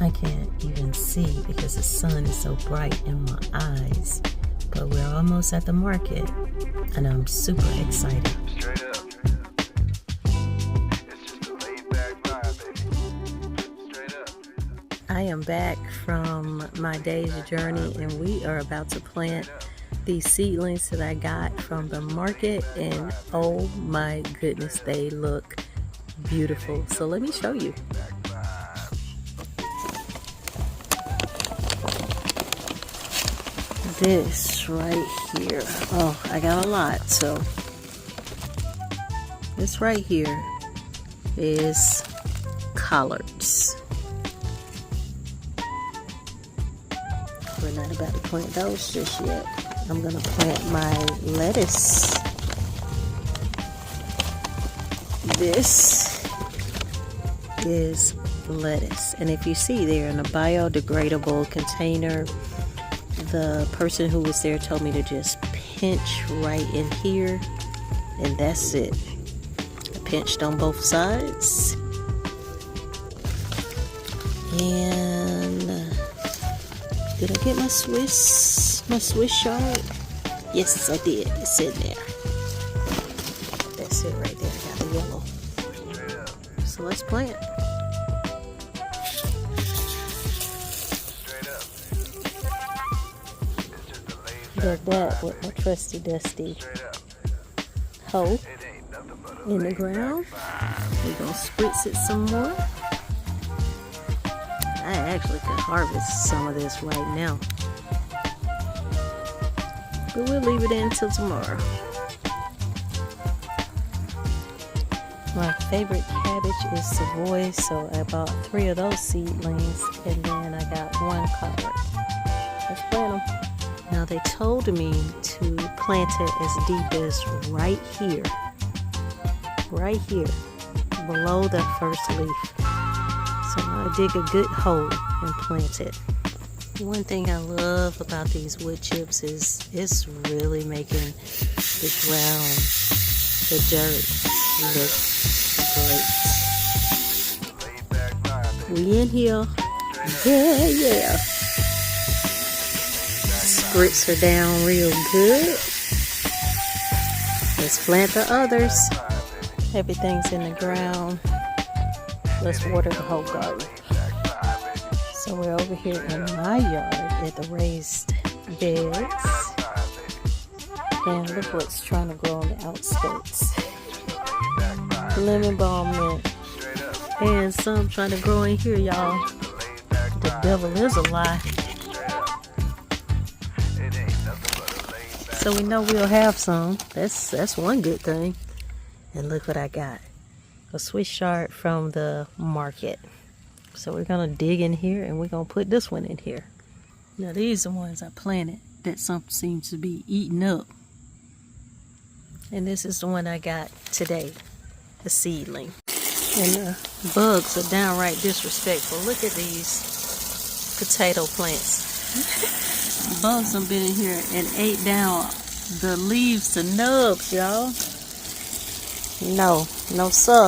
I can't even see because the sun is so bright in my eyes, but we're almost at the market and I'm super excited. Straight up. It's just a laid back vibe, baby. Straight up. I am back from my day's journey and we are about to plant these seedlings that I got from the market, and oh my goodness, they look beautiful. So let me show you. This right here, oh, I got a lot. So this right here is collards. We're not about to plant those just yet. I'm gonna plant my lettuce. This is lettuce, and if you see, they're in a biodegradable container. The person who was there told me to just pinch right in here, and that's it. I pinched on both sides, and did I get my Swiss chard? Yes, I did. It's in there. That's it right there. I got the yellow. So let's plant. Did that with my trusty dusty hoe in the ground. We're gonna spritz it some more. I actually could harvest some of this right now, but we'll leave it in until tomorrow. My favorite cabbage is Savoy, so I bought 3 of those seedlings, and then I got 1 collard. Let's plant them. Now they told me to plant it as deep as right here, below that first leaf. So I dig a good hole and plant it. One thing I love about these wood chips is it's really making the ground, the dirt, look great. We in here. Yeah. Spritz her down real good. Let's plant the others. Everything's in the ground. Let's water the whole garden. So we're over here in my yard at the raised beds. And look what's trying to grow on the outskirts. Lemon balm mint. And some trying to grow in here, y'all. The devil is a lie. So we know we'll have some. That's one good thing. And look what I got. A Swiss chard from the market. So we're gonna dig in here and we're gonna put this one in here. Now these are the ones I planted that something seems to be eating up. And this is the one I got today, the seedling. And the bugs are downright disrespectful. Look at these potato plants. Bugs have been in here and ate down the leaves to nubs, y'all. No sir.